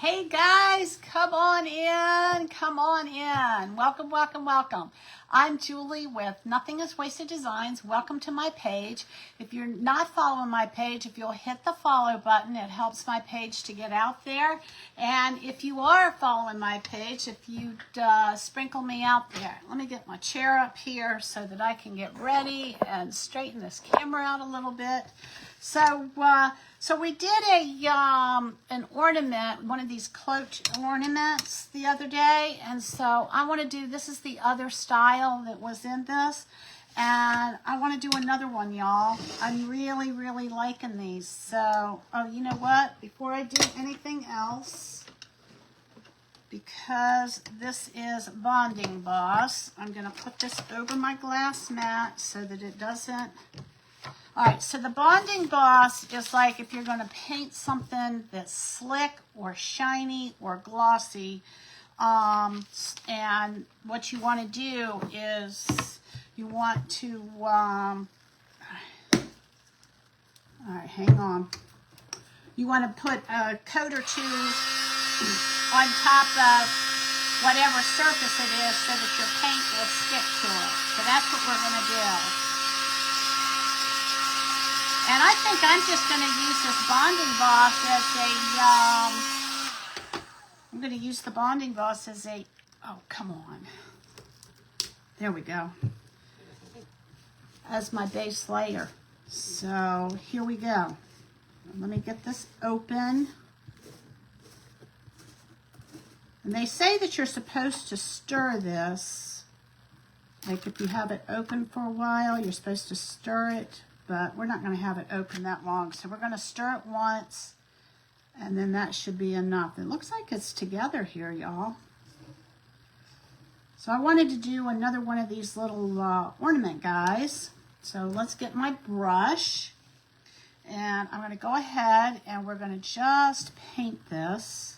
Hey guys, come on in, come on in. Welcome, welcome, welcome. I'm Julie with Nothing is Wasted Designs. Welcome to my page. If you're not following my page, if you'll hit the follow button, it helps my page to get out there. And if you are following my page, if you'd sprinkle me out there. Let me get my chair up here so that I can get ready and straighten this camera out a little bit. So we did an ornament, one of these cloak ornaments the other day, and so I want to do, this is the other style that was in this, and I want to do another one, y'all. I'm really, really liking these. So, oh, you know what? Before I do anything else, because this is Bonding Boss, I'm going to put this over my glass mat so that it doesn't. All right, so the Bonding Boss is like if you're going to paint something that's slick or shiny or glossy, and what you want to do is you want to, all right, hang on. You want to put a coat or two on top of whatever surface it is so that your paint will stick to it. So that's what we're going to do. And I think I'm just going to use this Bonding Boss as a, I'm going to use the Bonding Boss as a, oh, come on. There we go. As my base layer. So here we go. Let me get this open. And they say that you're supposed to stir this. Like if you have it open for a while, you're supposed to stir it. But we're not going to have it open that long. So we're going to stir it once, and then that should be enough. It looks like it's together here, y'all. So I wanted to do another one of these little ornament guys. So let's get my brush, and I'm going to go ahead and we're going to just paint this.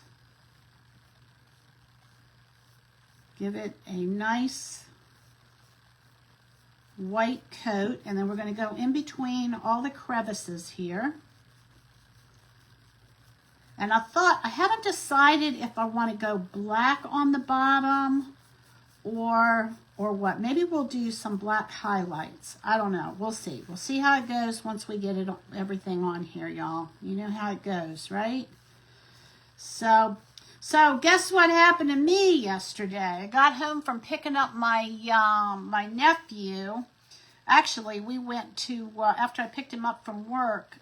Give it a nice white coat, and then we're going to go in between all the crevices here. And I haven't decided if I want to go black on the bottom or what. Maybe we'll do some black highlights. I don't know. We'll see. We'll see how it goes once we get everything on here, y'all. You know how it goes, right? So guess what happened to me yesterday? I got home from picking up my my nephew. Actually, we went to, after I picked him up from work,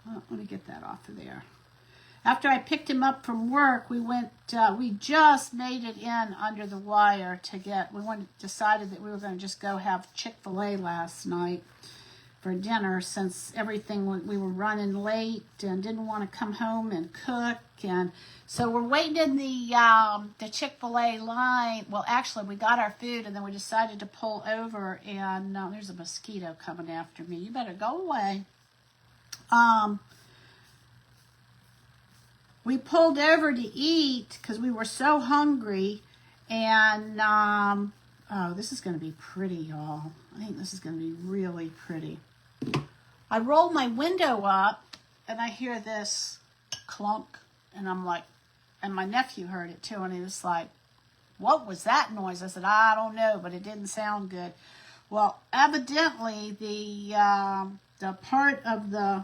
let me get that off of there. After I picked him up from work, we went, we just made it in under the wire to get, decided that we were going to just go have Chick-fil-A last night for dinner, since everything, we were running late and didn't want to come home and cook. And so we're waiting in the Chick-fil-A line. Well, actually, we got our food, and then we decided to pull over, and there's a mosquito coming after me. You better go away. We pulled over to eat because we were so hungry, and oh, this is going to be pretty, y'all. I think this is going to be really pretty. I roll my window up, and I hear this clunk, and I'm like, and my nephew heard it too, and he was like, what was that noise? I said, I don't know, but it didn't sound good. Well, evidently, the part of the,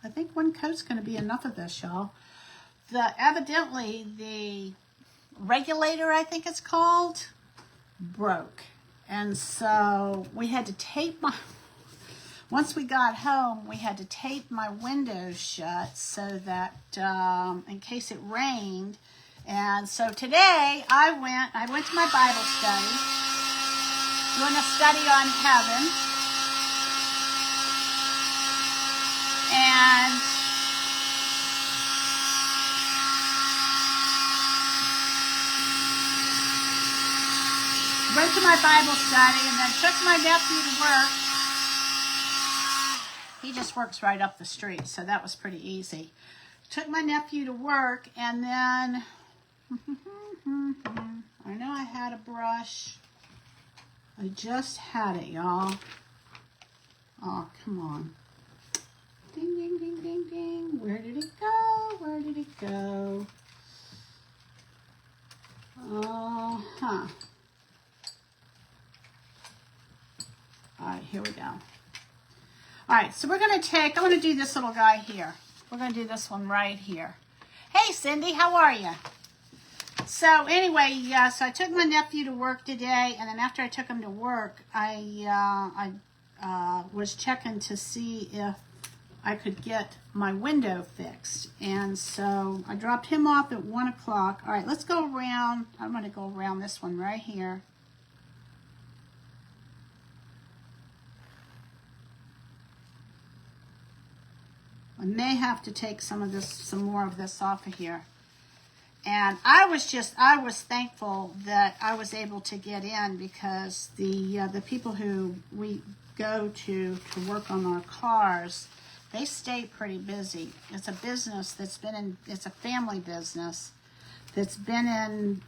I think one coat's going to be enough of this, y'all. Evidently, the regulator, I think it's called, broke. And so we had to tape once we got home, we had to tape my windows shut so that, in case it rained. And so today I went to my Bible study, doing a study on heaven. And went to my Bible study, and then took my nephew to work. He just works right up the street, so that was pretty easy. Took my nephew to work, and then I know I had a brush. I just had it, y'all. Oh, come on. Ding, ding, ding, ding, ding. Where did it go? Where did it go, all right, here we go. All right, so we're going to take, I'm going to do this little guy here. We're going to do this one right here. Hey, Cindy, how are you? So anyway, so I took my nephew to work today, and then after I took him to work, I was checking to see if I could get my window fixed. And so I dropped him off at 1 o'clock. All right, let's go around. I'm going to go around this one right here. I may have to take some more of this off of here. And I was thankful that I was able to get in, because the people who we go to work on our cars, they stay pretty busy. It's a business it's a family business that's been in,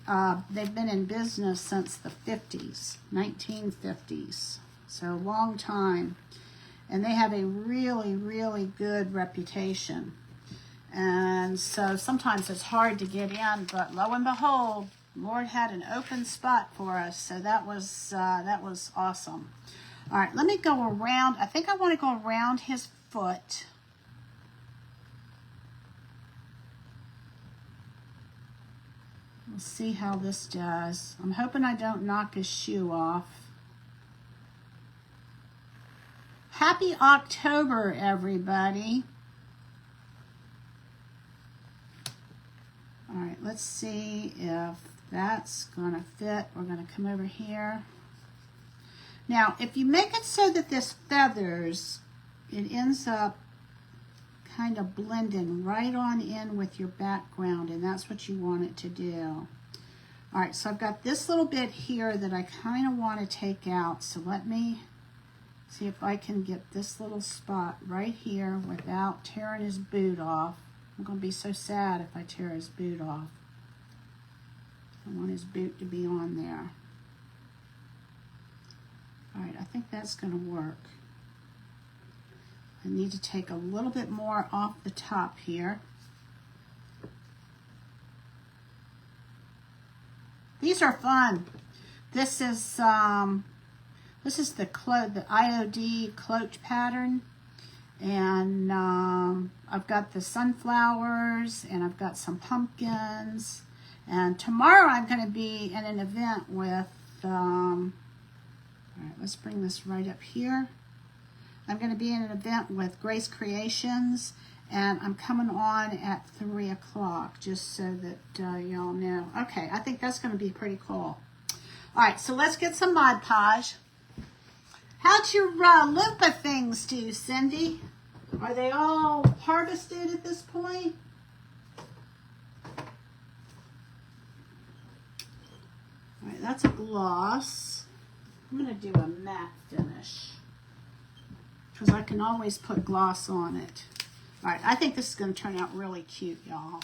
they've been in business since the 50s, 1950s. So a long time. And they have a really, really good reputation. And so sometimes it's hard to get in, but lo and behold, Lord had an open spot for us. So that was awesome. All right, let me go around. I think I want to go around his foot. We'll see how this does. I'm hoping I don't knock his shoe off. Happy October, everybody. All right, let's see if that's gonna fit. We're gonna come over here. Now, if you make it so that this feathers, it ends up kind of blending right on in with your background, and that's what you want it to do. All right, so I've got this little bit here that I kind of want to take out. So let me see if I can get this little spot right here without tearing his boot off. I'm going to be so sad if I tear his boot off. I want his boot to be on there. All right, I think that's going to work. I need to take a little bit more off the top here. These are fun. This is the IOD cloche pattern, and I've got the sunflowers, and I've got some pumpkins, and tomorrow I'm going to be in an event with all right, let's bring this right up here. I'm going to be in an event with Grace Creations, and I'm coming on at 3 o'clock, just so that y'all know. Okay, I think that's going to be pretty cool. All right, so let's get some Mod Podge. How'd your Lupa things do, Cindy? Are they all harvested at this point? All right, that's a gloss. I'm going to do a matte finish, because I can always put gloss on it. All right, I think this is going to turn out really cute, y'all.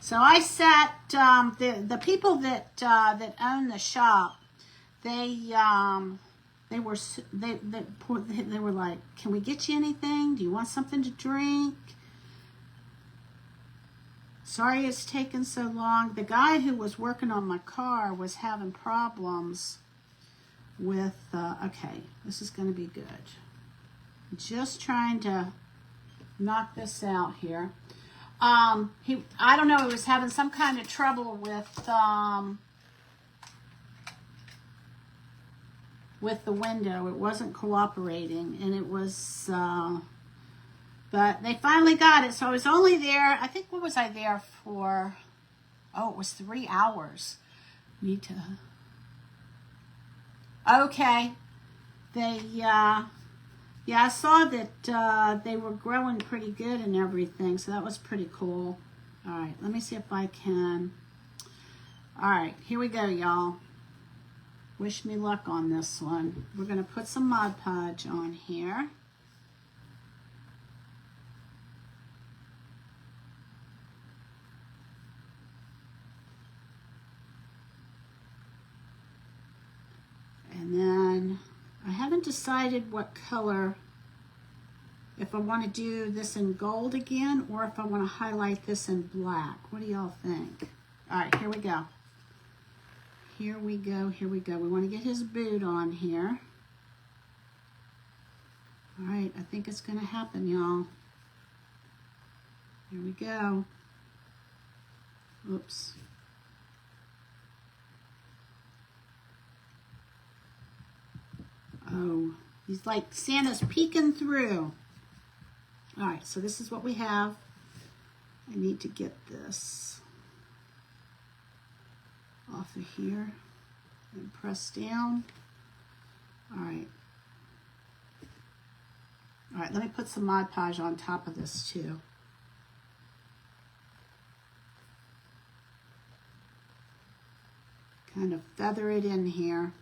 So I sat, the people that own the shop, they were like, can we get you anything? Do you want something to drink? Sorry it's taken so long. The guy who was working on my car was having problems with, okay, this is going to be good. Just trying to knock this out here. I don't know, he was having some kind of trouble with the window. It wasn't cooperating, and it was, but they finally got it. So I was only there, I think, what was I there for? Oh, it was 3 hours. Need to, okay. They, yeah, I saw that they were growing pretty good and everything, so that was pretty cool. All right, let me see if I can. All right, here we go, y'all. Wish me luck on this one. We're going to put some Mod Podge on here. And then I haven't decided what color if I want to do this in gold again, or if I want to highlight this in black. What do y'all think? All right, here we go. Here we go, here we go. We want to get his boot on here. All right, I think it's going to happen, y'all. Here we go. Oops. Oh, he's like Santa's peeking through. All right, so this is what we have. I need to get this off of here and press down. All right. All right, let me put some Mod Podge on top of this too. Kind of feather it in here.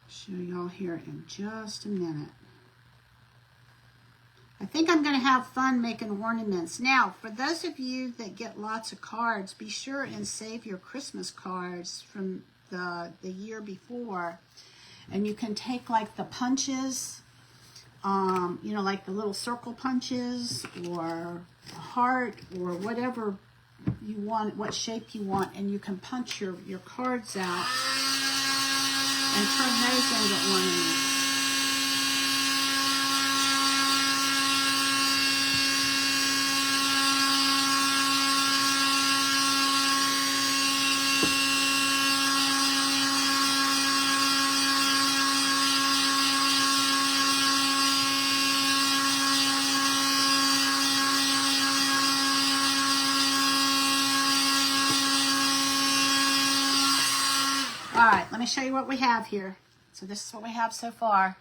Show y'all here in just a minute. I think I'm going to have fun making ornaments. Now, for those of you that get lots of cards, be sure and save your Christmas cards from the year before. And you can take like the punches, you know, like the little circle punches or a heart or whatever you want, what shape you want, and you can punch your cards out and turn those into ornaments. All right, let me show you what we have here. So this is what we have so far.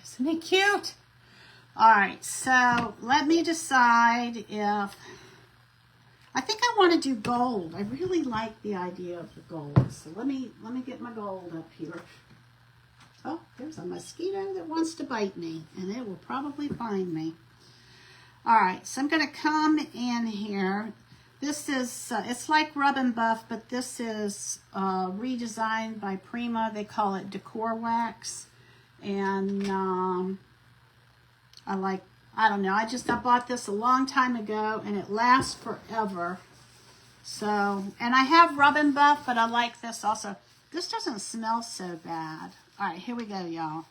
Isn't it cute? All right, so let me decide if, I think I want to do gold. I really like the idea of the gold. So let me get my gold up here. Oh, there's a mosquito that wants to bite me, and it will probably find me. All right, so I'm going to come in here. This is, it's like Rub and Buff, but this is redesigned by Prima. They call it Decor Wax. And I don't know, I bought this a long time ago, and it lasts forever. So, and I have Rub and Buff, but I like this also. This doesn't smell so bad. All right, here we go, y'all.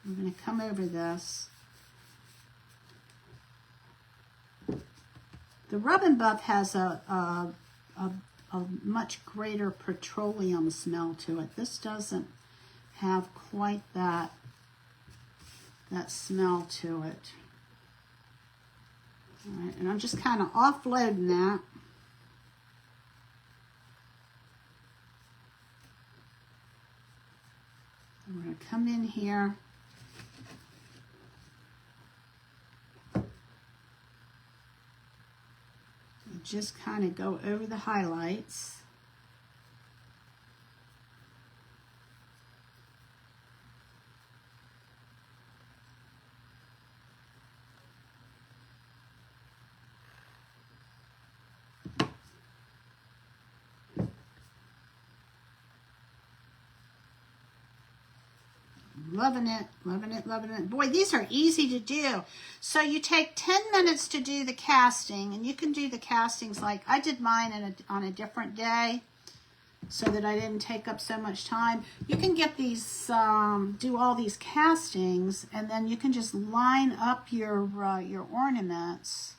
I'm going to come over this. The Rub and Buff has a much greater petroleum smell to it. This doesn't have quite that smell to it. All right, and I'm just kind of offloading that. And we're going to come in here. Just kind of go over the highlights. Loving it, loving it, loving it. Boy, these are easy to do. So you take 10 minutes to do the casting, and you can do the castings like I did mine on a different day so that I didn't take up so much time. You can get these, do all these castings, and then you can just line up your ornaments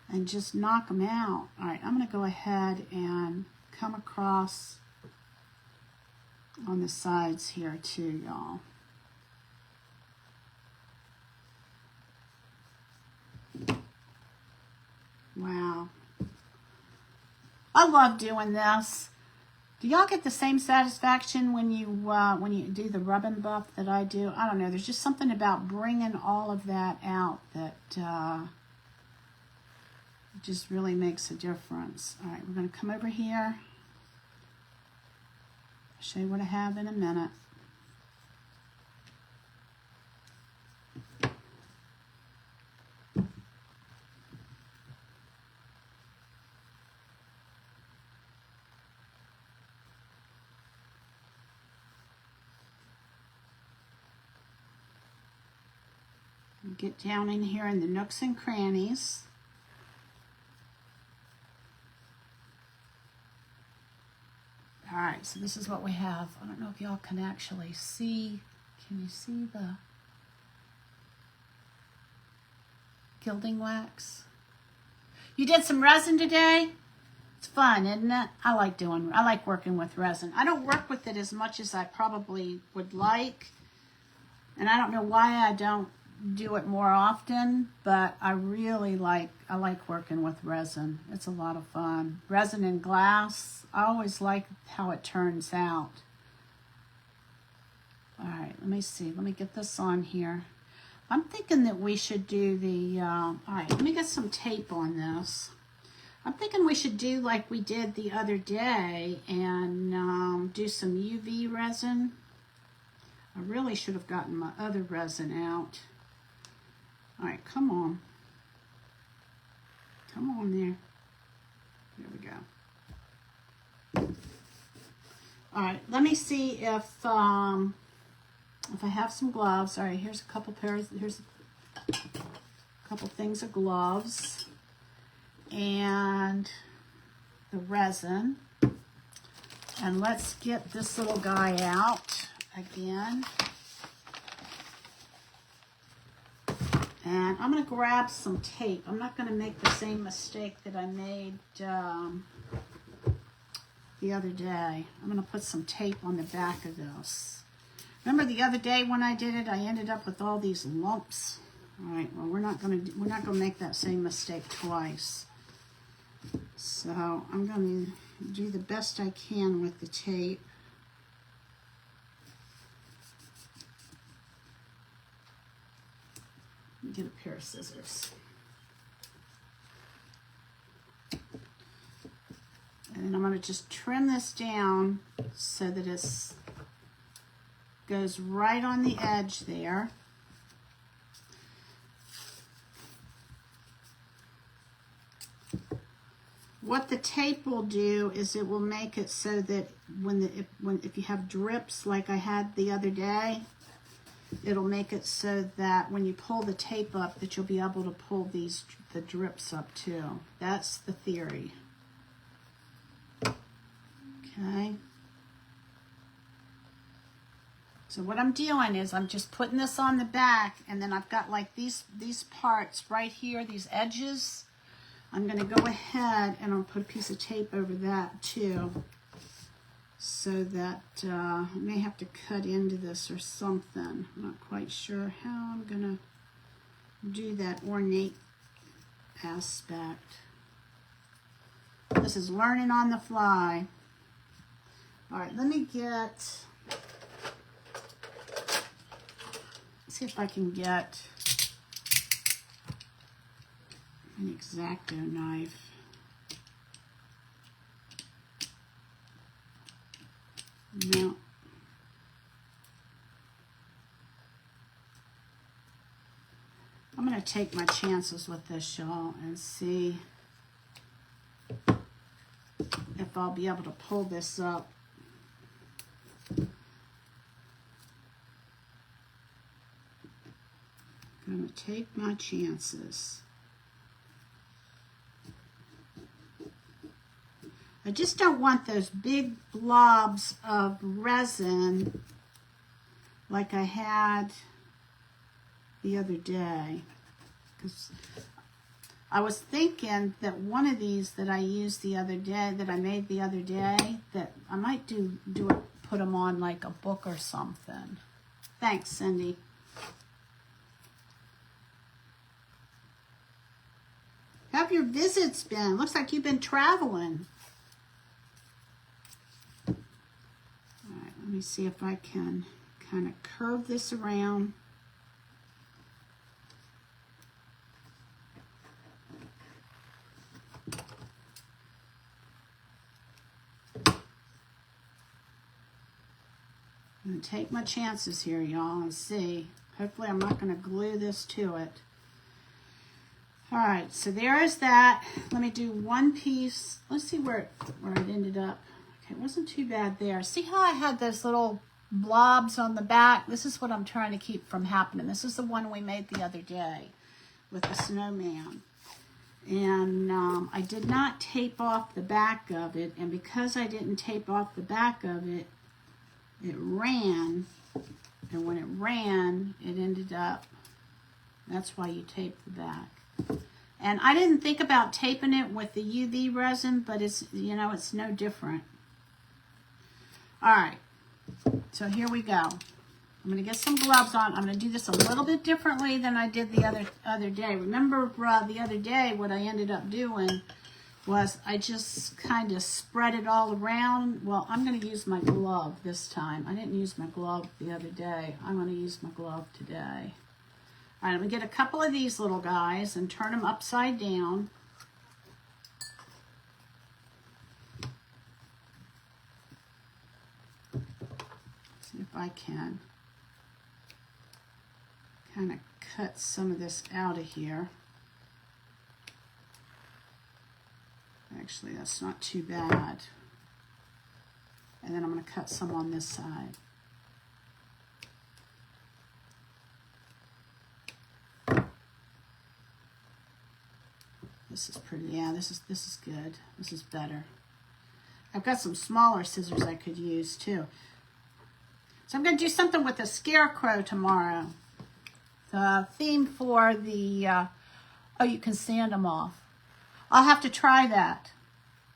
and just knock them out. All right, I'm going to go ahead and come across on the sides here too, y'all. Wow. I love doing this. Do y'all get the same satisfaction when you do the Rub and Buff that I do? I don't know. There's just something about bringing all of that out that just really makes a difference. All right, we're going to come over here. I'll show you what I have in a minute. Get down in here in the nooks and crannies. All right, so this is what we have. I don't know if y'all can actually see. Can you see the gilding wax? You did some resin today? It's fun, isn't it? I like working with resin. I don't work with it as much as I probably would like. And I don't know why I don't do it more often, but I like working with resin. It's a lot of fun. Resin and glass, I always like how it turns out. All right, let me see. Let me get this on here. I'm thinking that we should do the, all right, let me get some tape on this. I'm thinking we should do like we did the other day and do some UV resin. I really should have gotten my other resin out. All right, come on. Come on there. There we go. All right, let me see if I have some gloves. All right, here's a couple things of gloves and the resin. And let's get this little guy out again. And I'm going to grab some tape. I'm not going to make the same mistake that I made the other day. I'm going to put some tape on the back of this. Remember the other day when I did it, I ended up with all these lumps. All right, well, we're not going to make that same mistake twice. So I'm going to do the best I can with the tape. Get a pair of scissors. And then I'm going to just trim this down so that it goes right on the edge there. What the tape will do is it will make it so that if you have drips like I had the other day, it'll make it so that when you pull the tape up that you'll be able to pull the drips up too. That's the theory. Okay. So what I'm doing is I'm just putting this on the back, and then I've got like these parts right here, these edges. I'm going to go ahead and I'll put a piece of tape over that too, so that I may have to cut into this or something. I'm not quite sure how I'm going to do that ornate aspect. This is learning on the fly. All right, let me see if I can get an X-Acto knife. No. I'm going to take my chances with this, y'all, and see if I'll be able to pull this up. I'm going to take my chances. I just don't want those big blobs of resin like I had the other day. Because I was thinking that one of these that I used the other day, that I made the other day, that I might do it, put them on like a book or something. Thanks, Cindy. How have your visits been? Looks like you've been traveling. All right, let me see if I can kind of curve this around. I'm going to take my chances here, y'all, and see. Hopefully I'm not going to glue this to it. All right, so there is that. Let me do one piece. Let's see where it ended up. Okay, it wasn't too bad there. See how I had those little blobs on the back. This is what I'm trying to keep from happening. This is the one we made the other day with the snowman. And I did not tape off the back of it. And because I didn't tape off the back of it, it ran. And when it ran, it ended up, that's why you tape the back. And I didn't think about taping it with the UV resin, but it's, you know, it's no different. All right, so here we go. I'm going to get some gloves on. I'm going to do this a little bit differently than I did the other day. Remember the other day what I ended up doing was I just kind of spread it all around. Well, I'm going to use my glove this time. I didn't use my glove the other day. I'm going to use my glove today. All right, I'm going to get a couple of these little guys and turn them upside down. See if I can kind of cut some of this out of here. Actually, that's not too bad. And then I'm going to cut some on this side. This is pretty, yeah, this is good. This is better. I've got some smaller scissors I could use too. So I'm going to do something with the scarecrow tomorrow. The theme for the, oh, you can sand them off. I'll have to try that.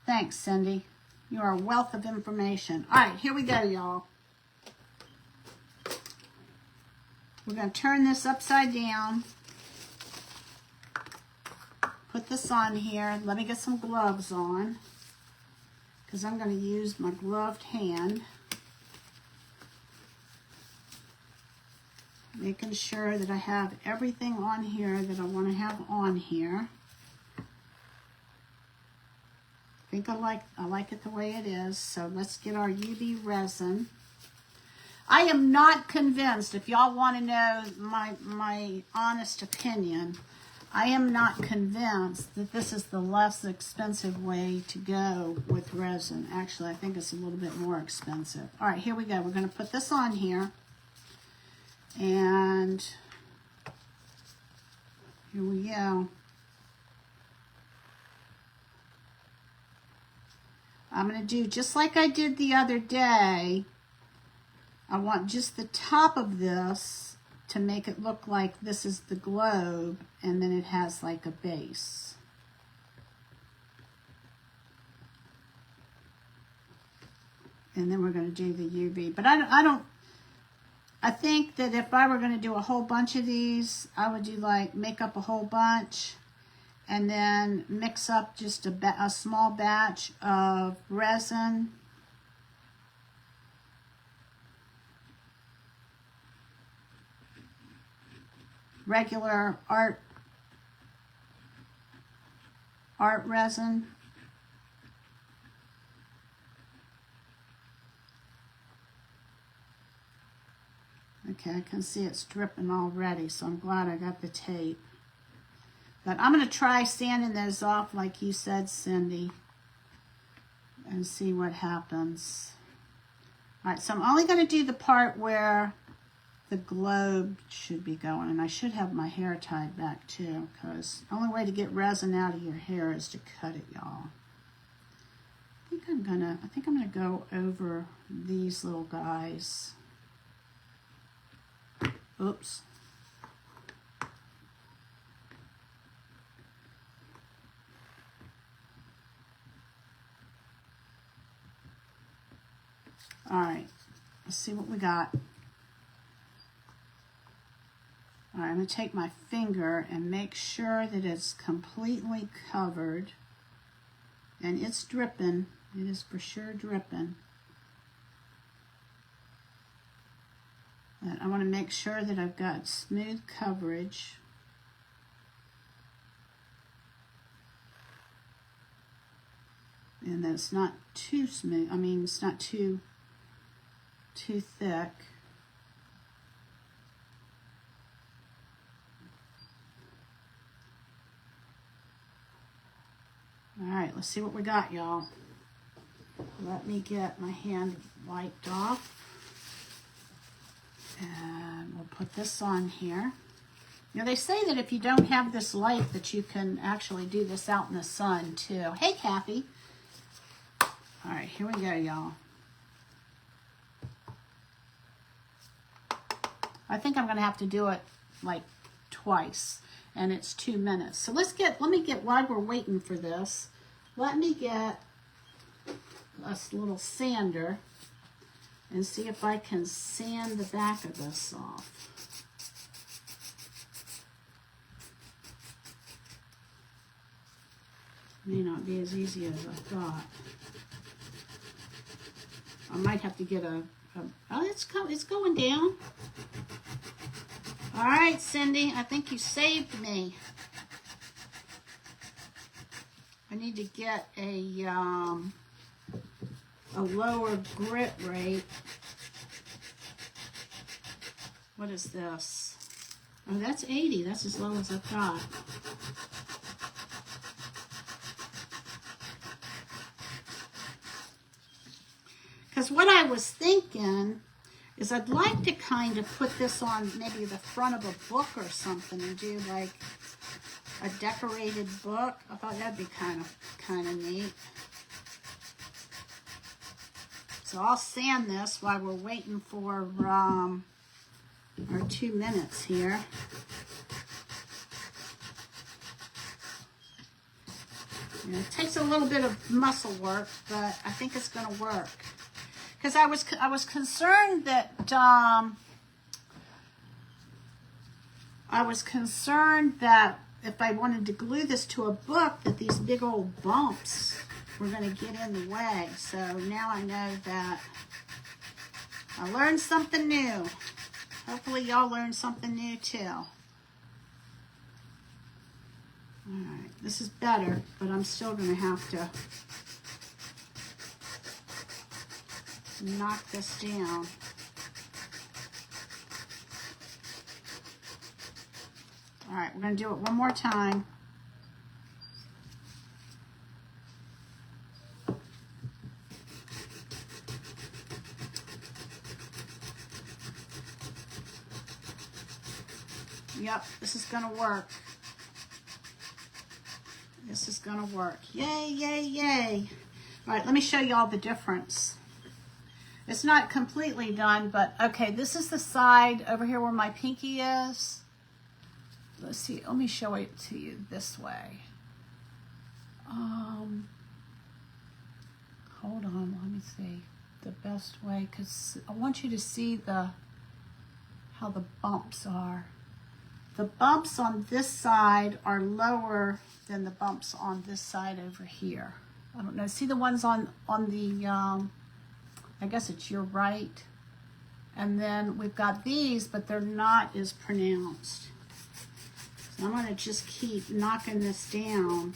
Thanks, Cindy. You are a wealth of information. All right, here we go, y'all. We're going to turn this upside down. Put this on here. Let me get some gloves on, because I'm going to use my gloved hand. Making sure that I have everything on here that I want to have on here. I think I like it the way it is. So let's get our UV resin. I am not convinced, if y'all want to know my honest opinion, I am not convinced that this is the less expensive way to go with resin. Actually, I think it's a little bit more expensive. All right, here we go. We're going to put this on here. And here we go. I'm going to do just like I did the other day. I want just the top of this to make it look like this is the globe, and then it has like a base. And then we're going to do the UV. But I think that if I were going to do a whole bunch of these, I would do like make up a whole bunch and then mix up just a small batch of resin. Regular art resin. Okay, I can see it's dripping already, so I'm glad I got the tape. But I'm going to try sanding those off like you said, Cindy, and see what happens. All right, so I'm only going to do the part where the globe should be going, and I should have my hair tied back too, because the only way to get resin out of your hair is to cut it, y'all. I think I'm gonna go over these little guys. Oops. All right, let's see what we got. All right, I'm going to take my finger and make sure that it's completely covered. And it's dripping. It is for sure dripping. But I want to make sure that I've got smooth coverage. And that it's not too smooth. I mean, it's not too thick. All right, let's see what we got, y'all. Let me get my hand wiped off. And we'll put this on here. Now they say that if you don't have this light that you can actually do this out in the sun too. Hey Kathy. All right, here we go, y'all. I think I'm gonna have to do it like twice, and it's 2 minutes. So let me get, while we're waiting for this, let me get a little sander and see if I can sand the back of this off. May not be as easy as I thought. I might have to get oh, it's going down. All right, Cindy, I think you saved me. I need to get a lower grit rate. What is this? Oh, that's 80. That's as low as I thought. Because what I was thinking is I'd like to kind of put this on maybe the front of a book or something and do like a decorated book. I thought that'd be kind of neat. So I'll sand this while we're waiting for our 2 minutes here. And it takes a little bit of muscle work, but I think it's going to work. Because I was concerned that if I wanted to glue this to a book, that these big old bumps were going to get in the way. So now I know that I learned something new. Hopefully y'all learned something new too. All right, this is better, but I'm still going to have to knock this down. All right, we're going to do it one more time. Yep, this is going to work. This is going to work. Yay, yay, yay. All right, let me show you all the difference. It's not completely done, but okay, this is the side over here where my pinky is. Let's see, let me show it to you this way. Hold on, let me see the best way, because I want you to see how the bumps are. The bumps on this side are lower than the bumps on this side over here. I don't know, see the ones on the, I guess it's your right. And then we've got these, but they're not as pronounced. So I'm going to just keep knocking this down.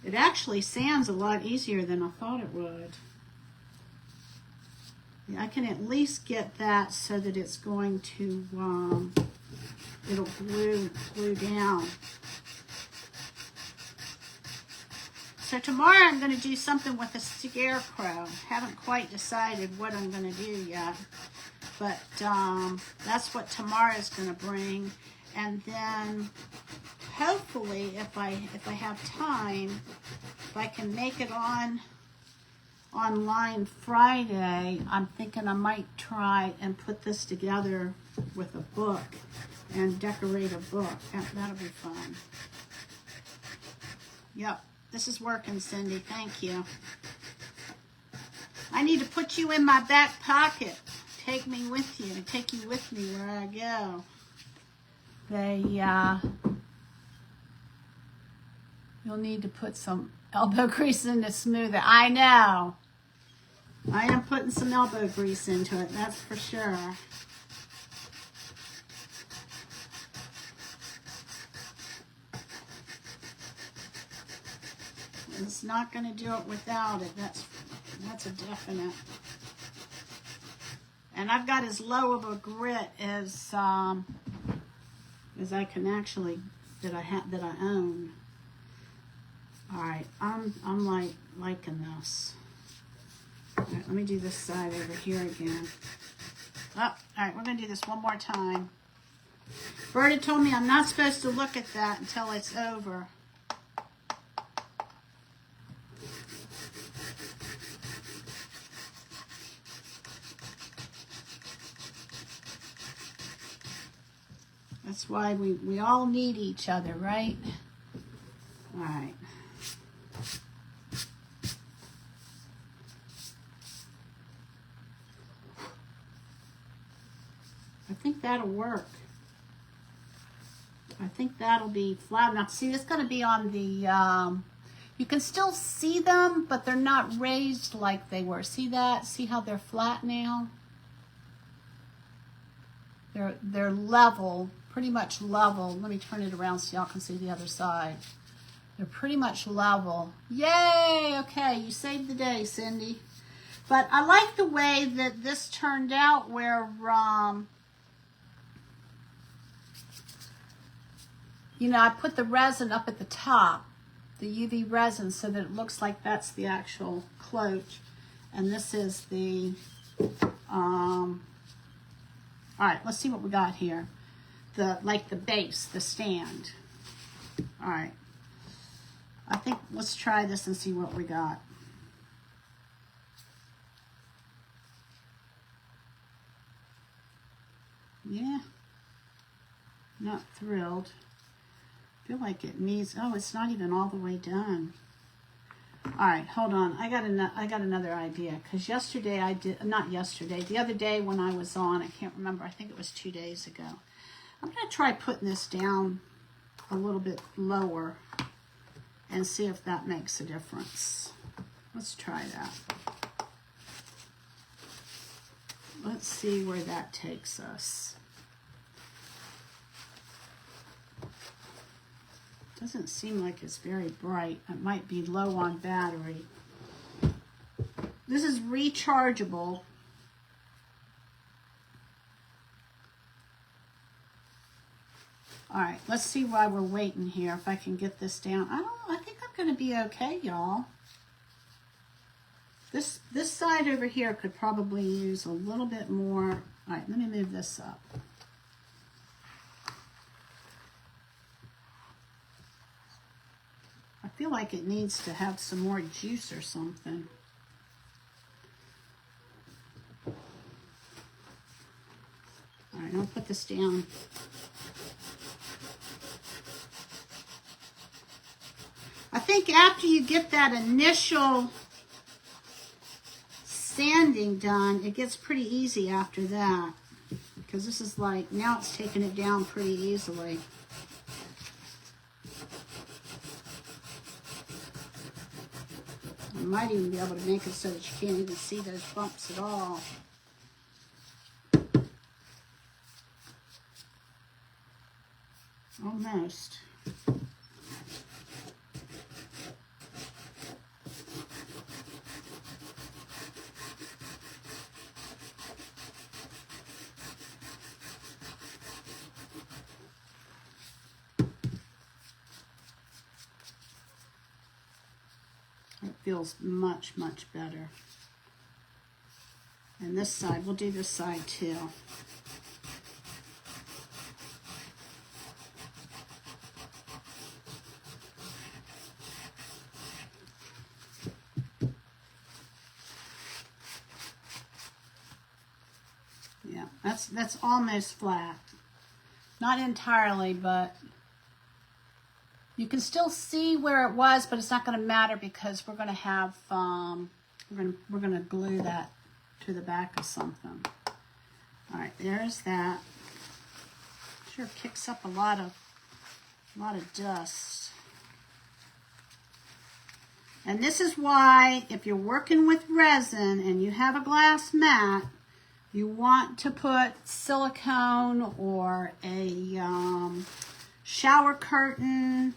It actually sands a lot easier than I thought it would. I can at least get that so that it's going to, it'll glue down. So tomorrow I'm going to do something with a scarecrow. Haven't quite decided what I'm going to do yet. But that's what tomorrow is going to bring. And then hopefully if I have time, if I can make it online Friday, I'm thinking I might try and put this together with a book and decorate a book. That'll be fun. Yep, this is working, Cindy. Thank you. I need to put you in my back pocket. Take me with you. Take you with me where I go. You'll need to put some elbow grease in to smooth it. I know. I am putting some elbow grease into it, that's for sure. It's not going to do it without it. That's a definite. And I've got as low of a grit as I can actually that I own. All right, I'm liking this. All right, let me do this side over here again. Oh, all right, we're going to do this one more time. Berta told me I'm not supposed to look at that until it's over. That's why we all need each other, right? All right. I think that'll work. I think that'll be flat enough. See, it's going to be on the, you can still see them, but they're not raised like they were. See that? See how they're flat now? They're level, pretty much level. Let me turn it around so y'all can see the other side. They're pretty much level. Yay! Okay, you saved the day, Cindy. But I like the way that this turned out where, you know, I put the resin up at the top, the UV resin, so that it looks like that's the actual cloche. And this is the, all right, let's see what we got here. Like the base, the stand. All right. I think let's try this and see what we got. Yeah. Not thrilled. Feel like it needs, oh, it's not even all the way done. All right, hold on. I got another idea, because yesterday I did, not yesterday, the other day when I was on, I can't remember, I think it was 2 days ago. I'm going to try putting this down a little bit lower and see if that makes a difference. Let's try that. Let's see where that takes us. Doesn't seem like it's very bright. It might be low on battery. This is rechargeable. All right, let's see while we're waiting here if I can get this down. I don't know. I think I'm going to be okay, y'all. This side over here could probably use a little bit more. All right, let me move this up. I feel like it needs to have some more juice or something. All right, I'll put this down. I think after you get that initial sanding done, it gets pretty easy after that. Because this is like, now it's taking it down pretty easily. I might even be able to make it so that you can't even see those bumps at all. Almost. It feels much, much better. And this side, we'll do this side too. Yeah, that's almost flat. Not entirely, but you can still see where it was, but it's not going to matter because we're going to have we're going to glue that to the back of something. All right, there's that. Sure kicks up a lot of dust. And this is why if you're working with resin and you have a glass mat, you want to put silicone or a shower curtain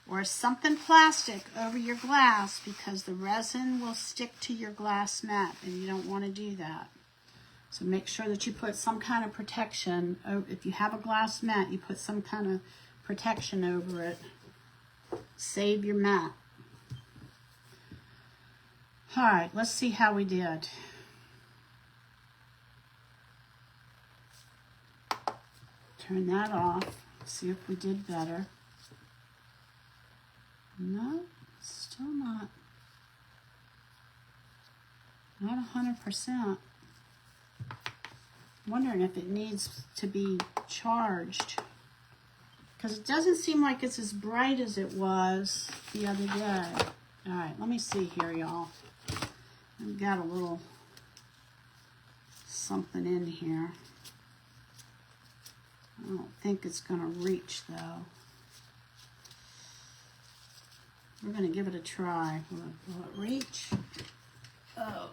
or something plastic over your glass, because the resin will stick to your glass mat and you don't want to do that. So make sure that you put some kind of protection. If you have a glass mat, you put some kind of protection over it. Save your mat. All right, let's see how we did. Turn that off. See if we did better. No, still not 100%. Wondering if it needs to be charged, because it doesn't seem like it's as bright as it was the other day. All right, let me see here, y'all. I've got a little something in here. I don't think it's going to reach, though. We're going to give it a try. Will it reach? Oh.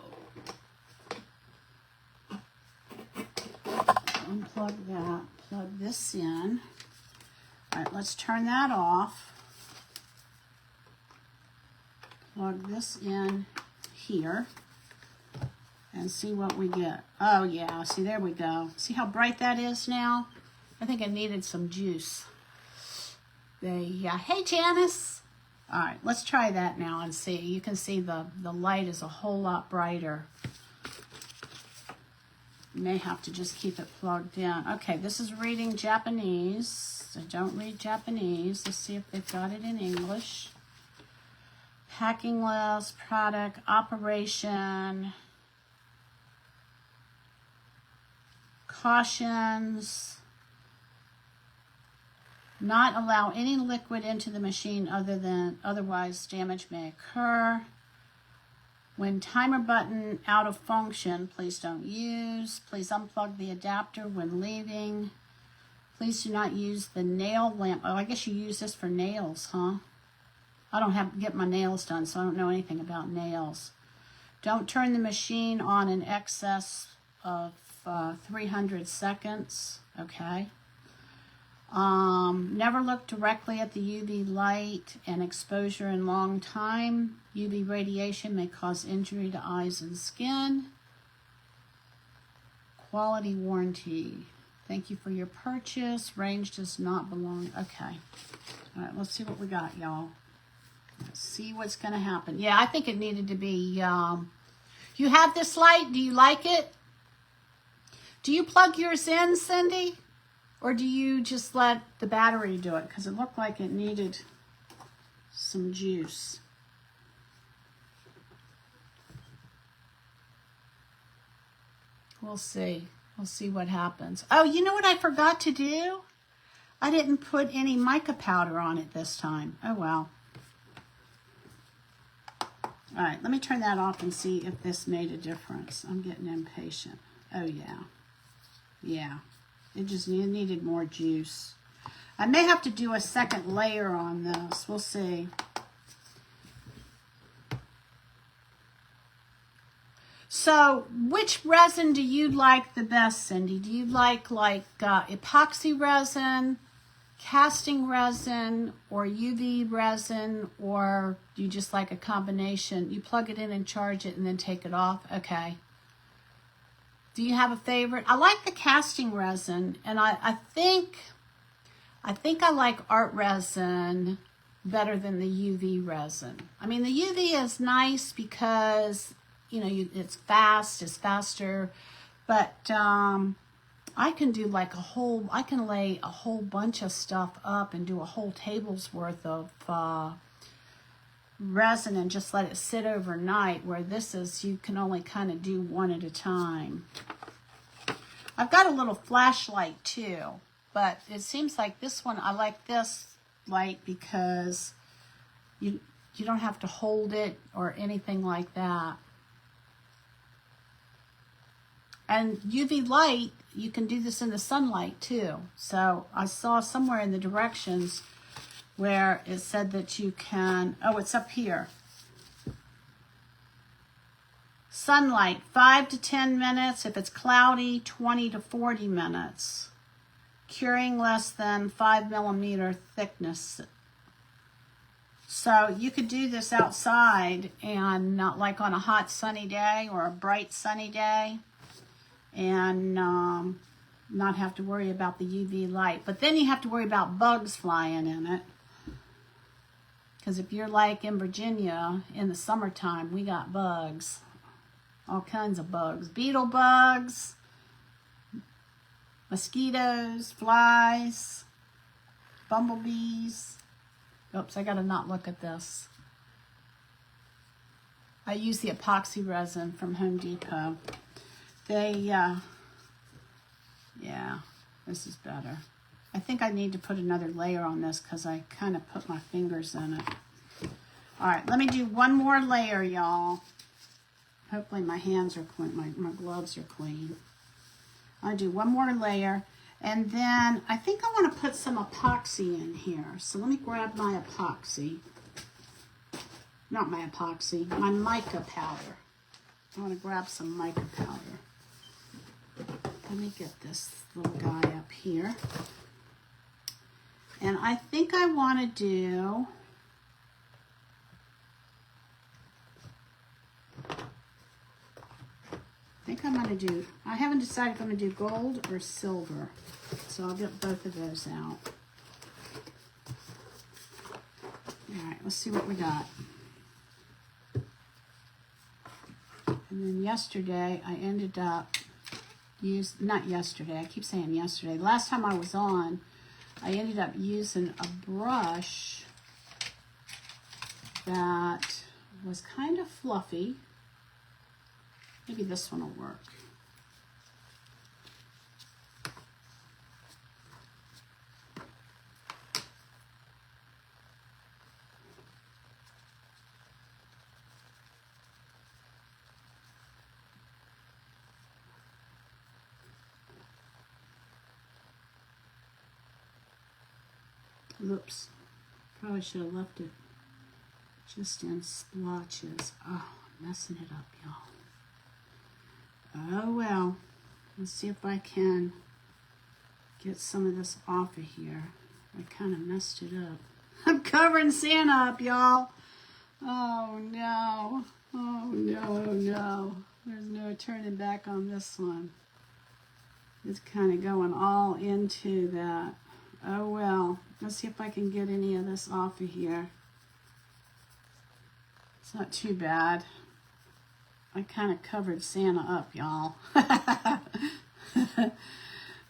Unplug that. Plug this in. All right, let's turn that off. Plug this in here and see what we get. Oh, yeah. See, there we go. See how bright that is now? I think I needed some juice. Yeah. Hey, Janice. All right, let's try that now and see. You can see the light is a whole lot brighter. You may have to just keep it plugged in. Okay, this is reading Japanese. I don't read Japanese. Let's see if they've got it in English. Packing list, product, operation, cautions. Not allow any liquid into the machine otherwise damage may occur. When timer button out of function, please don't use. Please unplug the adapter when leaving. Please do not use the nail lamp. Oh, I guess you use this for nails, huh? I don't get my nails done, so I don't know anything about nails. Don't turn the machine on in excess of 300 seconds. Okay. Never look directly at the UV light and exposure in long time. UV radiation may cause injury to eyes and skin. Quality warranty. Thank you for your purchase. Range does not belong. Okay. All right, let's see what we got, y'all. Let's see what's going to happen. Yeah, I think it needed to be... you have this light? Do you like it? Do you plug yours in, Cindy? Or do you just let the battery do it? Because it looked like it needed some juice. We'll see. We'll see what happens. Oh, you know what I forgot to do? I didn't put any mica powder on it this time. Oh, well. All right, let me turn that off and see if this made a difference. I'm getting impatient. Oh, yeah. Yeah. It needed more juice. I may have to do a second layer on this. We'll see. So, which resin do you like the best, Cindy? Do you like epoxy resin, casting resin, or UV resin, or do you just like a combination? You plug it in and charge it and then take it off? Okay. Do you have a favorite? I like the casting resin, and I think I like art resin better than the UV resin. I mean, the UV is nice because, you know, it's faster, but I can do like I can lay a whole bunch of stuff up and do a whole table's worth of resin and just let it sit overnight, where this is, you can only kind of do one at a time. I've got a little flashlight too, but it seems like this one, I like this light because you don't have to hold it or anything like that. And UV light, you can do this in the sunlight too. So I saw somewhere in the directions where it said that you can, oh, it's up here. Sunlight, 5 to 10 minutes. If it's cloudy, 20 to 40 minutes. Curing less than 5 millimeter thickness. So you could do this outside and not like on a hot sunny day or a bright sunny day, and not have to worry about the UV light. But then you have to worry about bugs flying in it. Because if you're like in Virginia in the summertime, we got bugs. All kinds of bugs. Beetle bugs, mosquitoes, flies, bumblebees. Oops, I gotta not look at this. I use the epoxy resin from Home Depot. Yeah, this is better. I think I need to put another layer on this because I kind of put my fingers in it. All right, let me do one more layer, y'all. Hopefully my hands are clean, my gloves are clean. I'll do one more layer, and then I think I want to put some epoxy in here. So let me grab my epoxy. Not my epoxy, my mica powder. I want to grab some mica powder. Let me get this little guy up here. And I think I want to do I haven't decided if I'm going to do gold or silver. So I'll get both of those out. All right, let's see what we got. And then yesterday, I ended up not yesterday, I keep saying yesterday. Last time I was on, I ended up using a brush that was kind of fluffy. Maybe this one will work. Oops, probably should have left it just in splotches. Oh, I'm messing it up, y'all. Oh well, let's see if I can get some of this off of here. I kind of messed it up. I'm covering Santa up, y'all. Oh no, oh no, oh no. There's no turning back on this one. It's kind of going all into that. Oh well, let's see if I can get any of this off of here. It's not too bad. I kind of covered Santa up, y'all.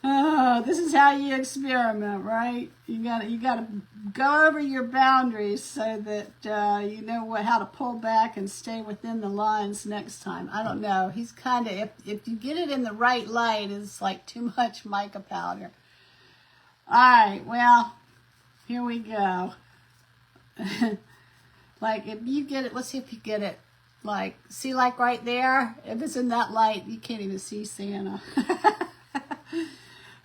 Oh, this is how you experiment, right? You gotta go over your boundaries so that you know how to pull back and stay within the lines next time. I don't know. He's kind of, if you get it in the right light, it's like too much mica powder. All right, well, here we go. Like if you get it, let's see if you get it. Like, see, like right there, if it's in that light, you can't even see Santa.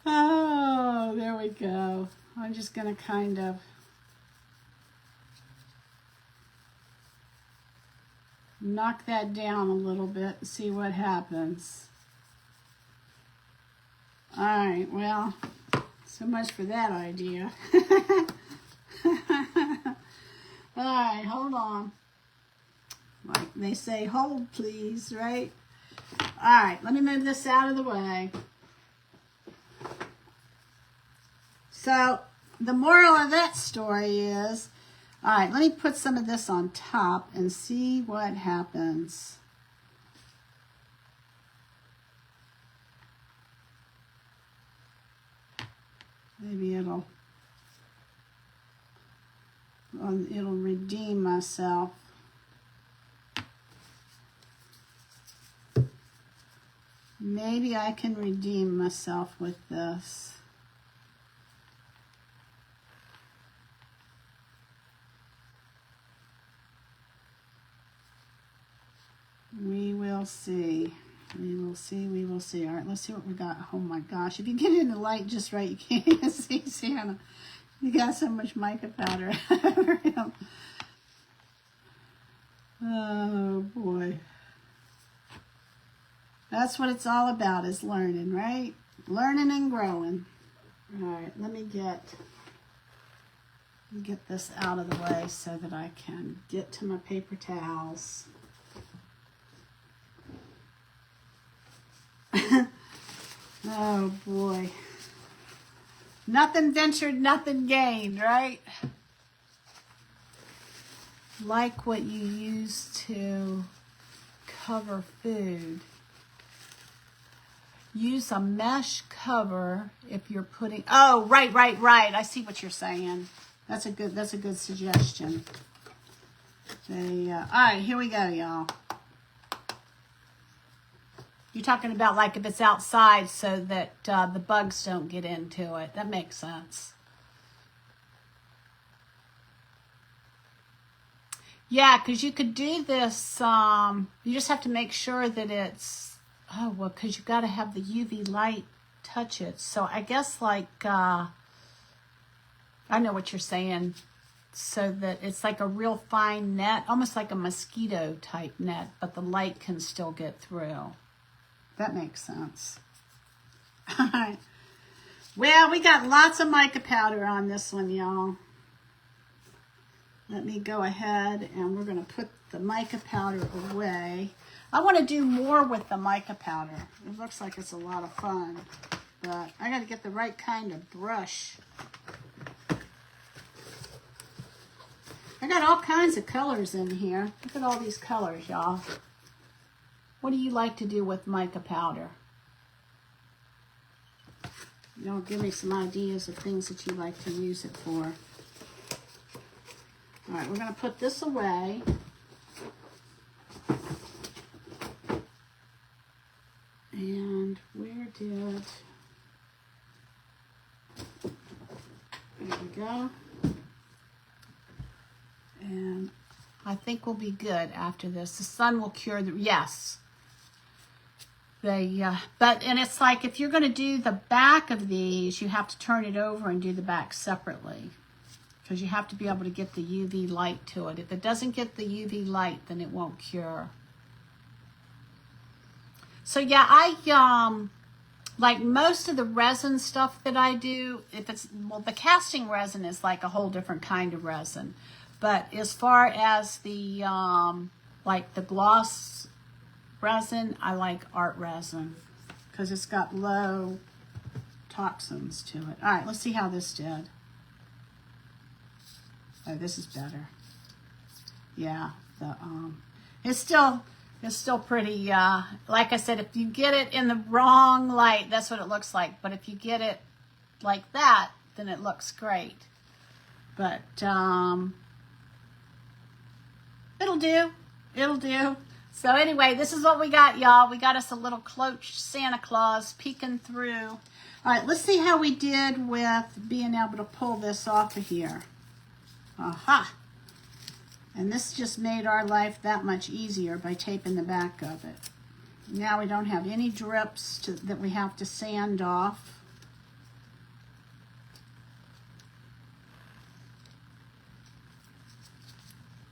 Oh, there we go. I'm just going to kind of knock that down a little bit and see what happens. All right, well, so much for that idea. All right, hold on. Like they say, hold please, right? All right, let me move this out of the way. So the moral of that story is, all right, let me put some of this on top and see what happens. Maybe it'll redeem myself. Maybe I can redeem myself with this. We will see. We will see. We will see. All right, let's see what we got. Oh my gosh. If you get it in the light just right, you can't even see Santa. You got so much mica powder over him. Oh boy. That's what it's all about, is learning, right? Learning and growing. All right, let me get this out of the way so that I can get to my paper towels. Oh boy. Nothing ventured, nothing gained, right? like what you use to cover food. Use a mesh cover if you're putting, oh, right. I see what you're saying. That's a good suggestion. All right, here we go, y'all. You're talking about like if it's outside so that the bugs don't get into it. That makes sense. Yeah, because you could do this, you just have to make sure that it's, oh, well, because you've got to have the UV light touch it. So I guess like, I know what you're saying, so that it's like a real fine net, almost like a mosquito type net, but the light can still get through. That makes sense. All right. Well, we got lots of mica powder on this one, y'all. Let me go ahead and we're going to put the mica powder away. I want to do more with the mica powder. It looks like it's a lot of fun, but I got to get the right kind of brush. I got all kinds of colors in here. Look at all these colors, y'all. What do you like to do with mica powder? You know, give me some ideas of things that you like to use it for. All right, we're going to put this away. And where did... There we go. And I think we'll be good after this. The sun will cure the... Yes. And it's like if you're going to do the back of these, you have to turn it over and do the back separately. Because you have to be able to get the UV light to it. If it doesn't get the UV light, then it won't cure. So yeah, I like most of the resin stuff that I do, if it's, well, the casting resin is like a whole different kind of resin. But as far as the like the gloss resin, I like art resin because it's got low toxins to it. All right, let's see how this did. Oh, this is better. Yeah, it's still pretty. Like I said, if you get it in the wrong light, that's what it looks like. But if you get it like that, then it looks great. But it'll do. It'll do. So anyway, this is what we got, y'all. We got us a little cloaked Santa Claus peeking through. All right, let's see how we did with being able to pull this off of here. Aha! And this just made our life that much easier by taping the back of it. Now we don't have any drips that we have to sand off.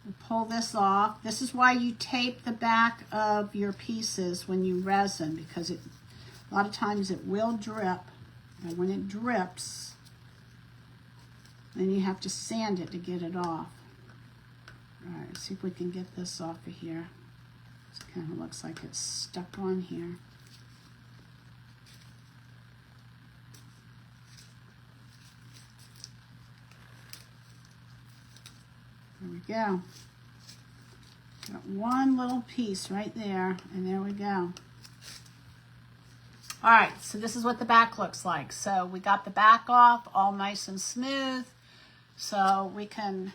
We'll pull this off. This is why you tape the back of your pieces when you resin, because a lot of times it will drip, and when it drips, then you have to sand it to get it off. All right, let's see if we can get this off of here. It kind of looks like it's stuck on here. There we go. Got one little piece right there, and there we go. All right, so this is what the back looks like. So we got the back off, all nice and smooth. So we can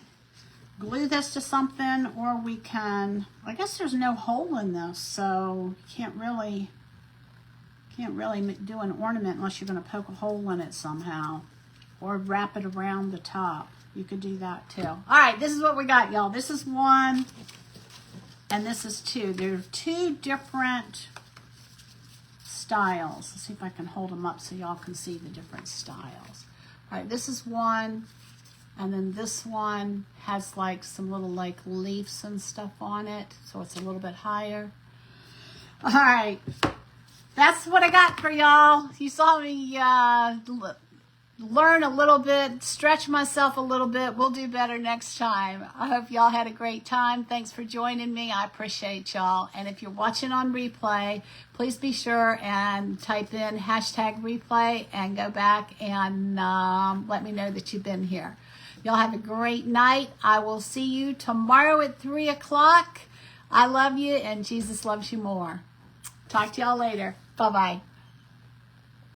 glue this to something, or we can, I guess there's no hole in this, so you can't really do an ornament unless you're going to poke a hole in it somehow, or wrap it around the top. You could do that too. All right, this is what we got, y'all. This is one, and this is two. There are two different styles. Let's see if I can hold them up so y'all can see the different styles. All right, this is one. And then this one has like some little like leaves and stuff on it. So it's a little bit higher. All right. That's what I got for y'all. You saw me learn a little bit, stretch myself a little bit. We'll do better next time. I hope y'all had a great time. Thanks for joining me. I appreciate y'all. And if you're watching on replay, please be sure and type in #replay and go back and let me know that you've been here. Y'all have a great night. I will see you tomorrow at 3 o'clock. I love you, and Jesus loves you more. Talk to y'all later. Bye-bye.